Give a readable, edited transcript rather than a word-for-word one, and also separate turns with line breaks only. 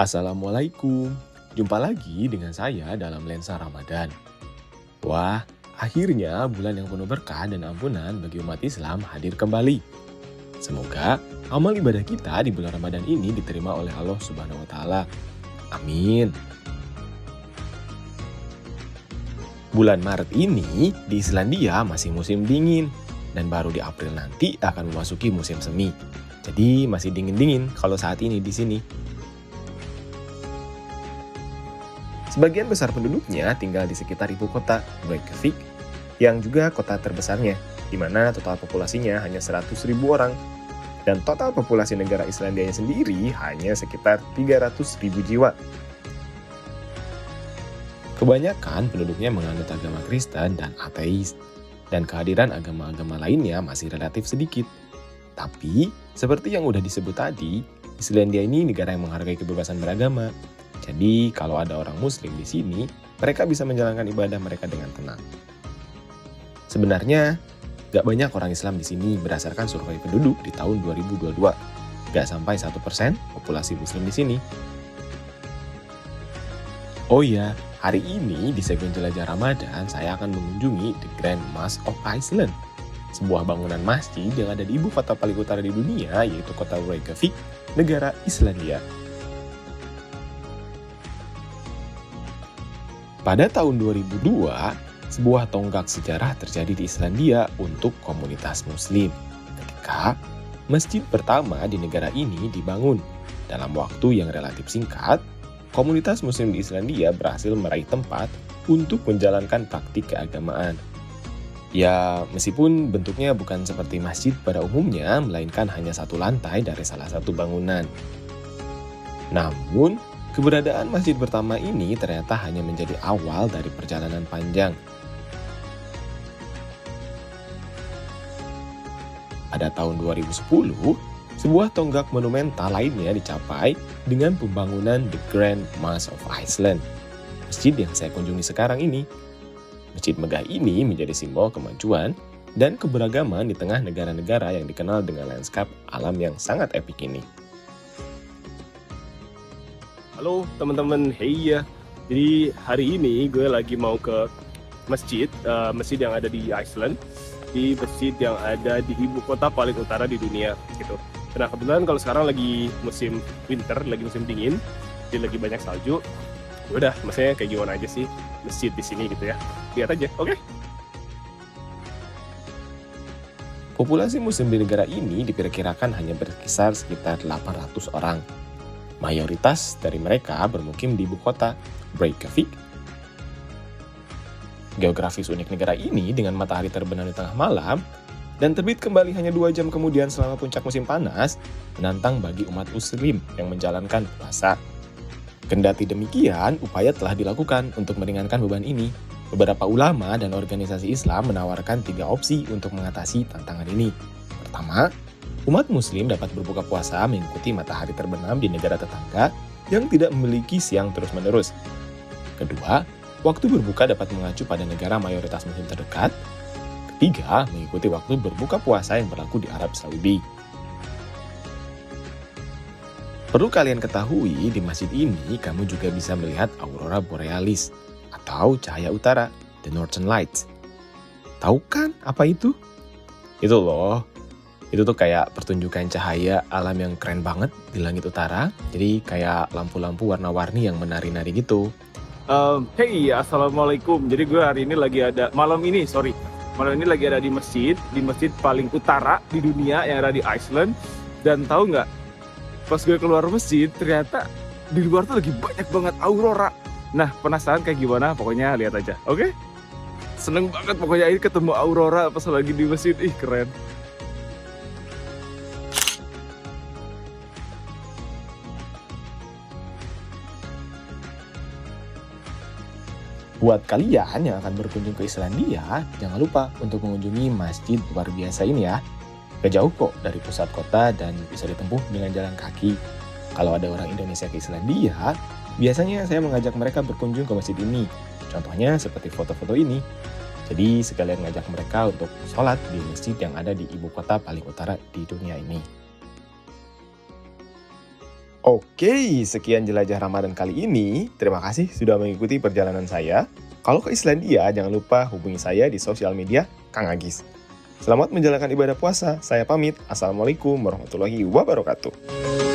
Assalamualaikum, jumpa lagi dengan saya dalam Lensa Ramadan. Wah, akhirnya bulan yang penuh berkah dan ampunan bagi umat Islam hadir kembali. Semoga amal ibadah kita di bulan Ramadan ini diterima oleh Allah Subhanahu wa Ta'ala. Amin. Bulan Maret ini di Islandia masih musim dingin dan baru di April nanti akan memasuki musim semi. Jadi masih dingin-dingin kalau saat ini di sini. Sebagian besar penduduknya tinggal di sekitar ibu kota, Reykjavik, yang juga kota terbesarnya, di mana total populasinya hanya 100.000 orang. Dan total populasi negara Islandia sendiri hanya sekitar 300.000 jiwa. Kebanyakan penduduknya menganut agama Kristen dan ateis, dan kehadiran agama-agama lainnya masih relatif sedikit. Tapi, seperti yang udah disebut tadi, Islandia ini negara yang menghargai kebebasan beragama. Jadi, kalau ada orang Muslim di sini, mereka bisa menjalankan ibadah mereka dengan tenang. Sebenarnya, gak banyak orang Islam di sini berdasarkan survei penduduk di tahun 2022. Gak sampai 1% populasi Muslim di sini. Oh iya, hari ini di segmen Jelajah Ramadan, saya akan mengunjungi The Grand Mosque of Iceland. Sebuah bangunan masjid yang ada di ibu kota paling utara di dunia, yaitu kota Reykjavik, negara Islandia. Pada tahun 2002, sebuah tonggak sejarah terjadi di Islandia untuk komunitas Muslim. Ketika masjid pertama di negara ini dibangun, dalam waktu yang relatif singkat, komunitas Muslim di Islandia berhasil meraih tempat untuk menjalankan praktik keagamaan. Ya, meskipun bentuknya bukan seperti masjid pada umumnya, melainkan hanya satu lantai dari salah satu bangunan. Namun, keberadaan masjid pertama ini ternyata hanya menjadi awal dari perjalanan panjang. Pada tahun 2010, sebuah tonggak monumental lainnya dicapai dengan pembangunan The Grand Mosque of Iceland, masjid yang saya kunjungi sekarang ini. Masjid megah ini menjadi simbol kemajuan dan keberagaman di tengah negara-negara yang dikenal dengan lanskap alam yang sangat epik ini.
Halo teman-teman, hey ya. Jadi hari ini gue lagi mau ke masjid yang ada di Iceland, di masjid yang ada di ibu kota paling utara di dunia gitu. Nah kebetulan kalau sekarang lagi musim winter, lagi musim dingin, jadi lagi banyak salju. Udah, maksudnya kayak gimana aja sih masjid di sini gitu ya. Lihat aja, oke?
Populasi Muslim di negara ini diperkirakan hanya berkisar sekitar 800 orang. Mayoritas dari mereka bermukim di ibu kota, Reykjavik. Geografis unik negara ini dengan matahari terbenam di tengah malam dan terbit kembali hanya 2 jam kemudian selama puncak musim panas, menantang bagi umat Muslim yang menjalankan puasa. Kendati demikian, upaya telah dilakukan untuk meringankan beban ini. Beberapa ulama dan organisasi Islam menawarkan 3 opsi untuk mengatasi tantangan ini. Pertama, umat Muslim dapat berbuka puasa mengikuti matahari terbenam di negara tetangga yang tidak memiliki siang terus-menerus. Kedua, waktu berbuka dapat mengacu pada negara mayoritas Muslim terdekat. Ketiga, mengikuti waktu berbuka puasa yang berlaku di Arab Saudi. Perlu kalian ketahui, di masjid ini kamu juga bisa melihat aurora borealis atau cahaya utara, the Northern Lights. Tahu kan apa itu? Itu loh. Itu tuh kayak pertunjukan cahaya alam yang keren banget di langit utara. Jadi kayak lampu-lampu warna-warni yang menari-nari gitu.
Hey, assalamualaikum. Jadi gue hari ini lagi ada malam ini lagi ada di masjid paling utara di dunia yang ada di Iceland. Dan tahu nggak? Pas gue keluar masjid, ternyata di luar tuh lagi banyak banget aurora. Nah, penasaran kayak gimana? Pokoknya lihat aja, oke? Seneng banget pokoknya ini ketemu aurora pas lagi di masjid. Ih, keren.
Buat kalian yang akan berkunjung ke Islandia, jangan lupa untuk mengunjungi masjid luar biasa ini ya. Gak jauh kok dari pusat kota dan bisa ditempuh dengan jalan kaki. Kalau ada orang Indonesia ke Islandia, biasanya saya mengajak mereka berkunjung ke masjid ini. Contohnya seperti foto-foto ini. Jadi sekalian ngajak mereka untuk sholat di masjid yang ada di ibu kota paling utara di dunia ini. Oke, sekian jelajah Ramadan kali ini. Terima kasih sudah mengikuti perjalanan saya. Kalau ke Islandia, jangan lupa hubungi saya di sosial media Kang Agis. Selamat menjalankan ibadah puasa. Saya pamit. Assalamualaikum warahmatullahi wabarakatuh.